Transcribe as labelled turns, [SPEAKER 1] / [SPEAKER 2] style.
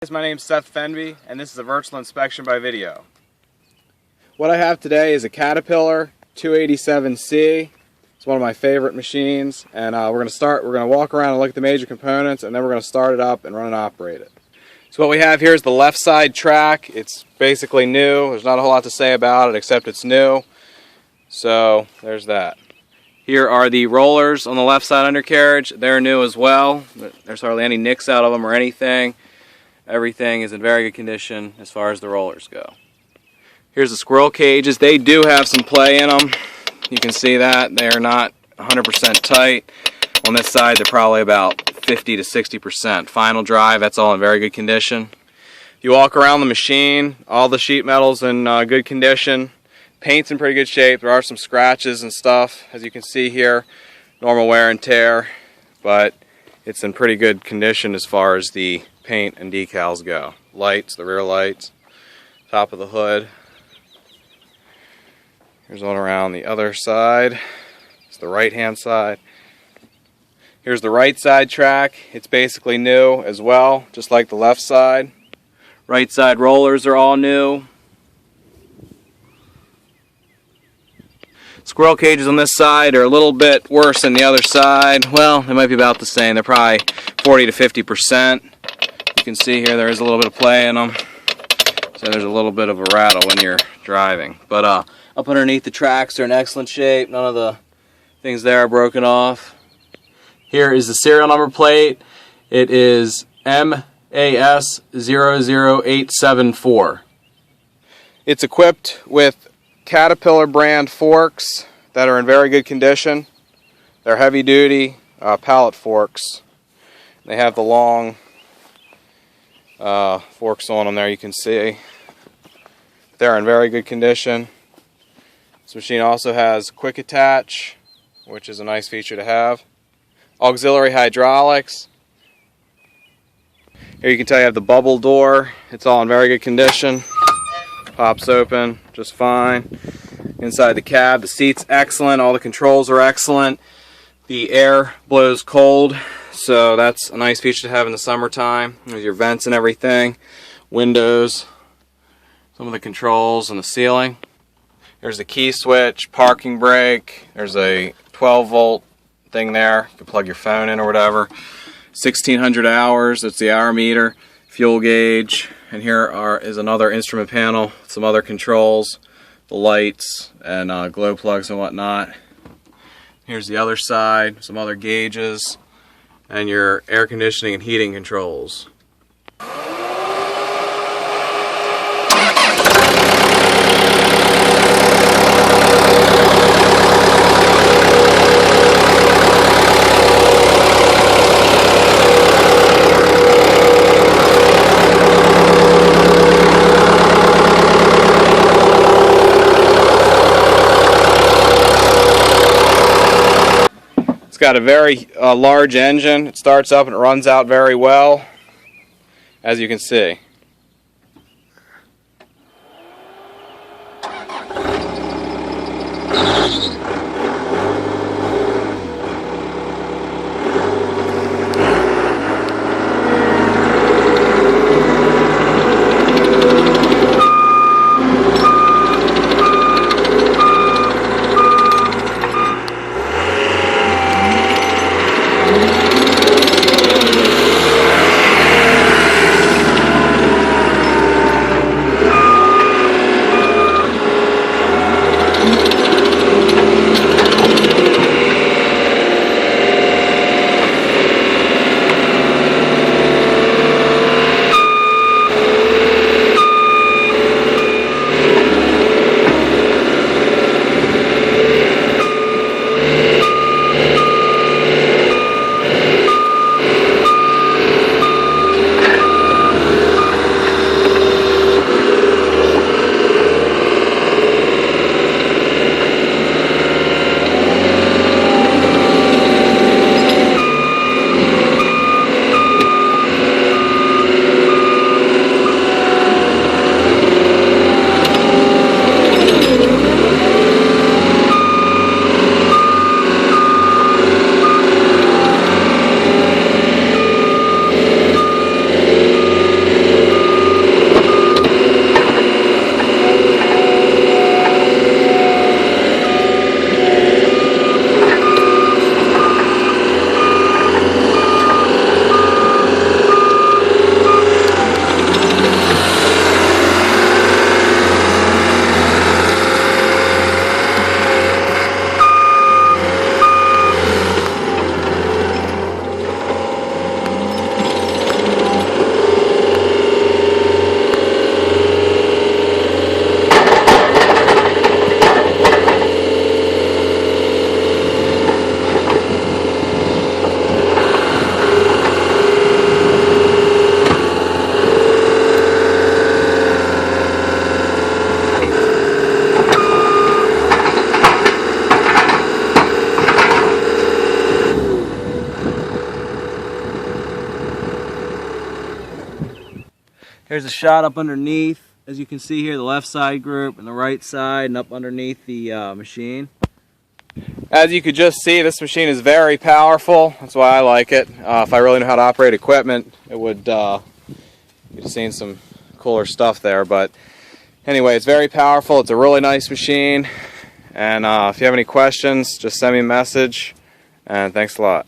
[SPEAKER 1] My name is Seth and this is a virtual inspection by video. What I have today is a Caterpillar 287C. It's one of my favorite machines, and we're going to walk around and look at the major components, and then we're going to start it up and run and operate it. So what we have here is the left side track. It's basically new. There's not a whole lot to say about it except it's new. So there's that. Here are the rollers on the left side undercarriage. They're new as well. There's hardly any nicks out of them or anything. Everything is in very good condition as far as the rollers go. Here's the squirrel cages. They do have some play in them. You can see that. They are not 100% tight. On this side, they're probably about 50 to 60%. Final drive, that's all in very good condition. If you walk around the machine, all the sheet metal's in good condition. Paint's in pretty good shape. There are some scratches and stuff, as you can see here. Normal wear and tear, but it's in pretty good condition as far as the paint and decals go. Lights, the rear lights, top of the hood. Here's one around the other side. It's the right hand side. Here's the right side track. It's basically new as well, just like the left side. Right side rollers are all new. Squirrel cages on this side are a little bit worse than the other side. Well, they might be about the same. They're probably 40 to 50%. You can see here there is a little bit of play in them, so there's a little bit of a rattle when you're driving. But up underneath the tracks are in excellent shape. None of the things there are broken off. Here is the serial number plate. It is MAS00874. It's equipped with Caterpillar brand forks that are in very good condition. They're heavy duty pallet forks. They have the long forks on them there, you can see. They're in very good condition. This machine also has quick attach, which is a nice feature to have. Auxiliary hydraulics. Here you can tell you have the bubble door. It's all in very good condition. Pops open just fine. Inside the cab, the seat's excellent. All the controls are excellent. The air blows cold, so that's a nice feature to have in the summertime with your vents and everything. Windows, some of the controls on the ceiling. There's a key switch, parking brake. There's a 12-volt thing there. You can plug your phone in or whatever. 1600 hours, that's the hour meter. Fuel gauge, and here is another instrument panel, some other controls, the lights and glow plugs and whatnot. Here's the other side, some other gauges, and your air conditioning and heating controls. It's got a very large engine. It starts up and it runs out very well, as you can see. Here's a shot up underneath. As you can see here, the left side group and the right side, and up underneath the machine. As you could just see, this machine is very powerful. That's why I like it. If I really knew how to operate equipment, it would you'd have seen some cooler stuff there. But anyway, it's very powerful. It's a really nice machine. And if you have any questions, just send me a message. And thanks a lot.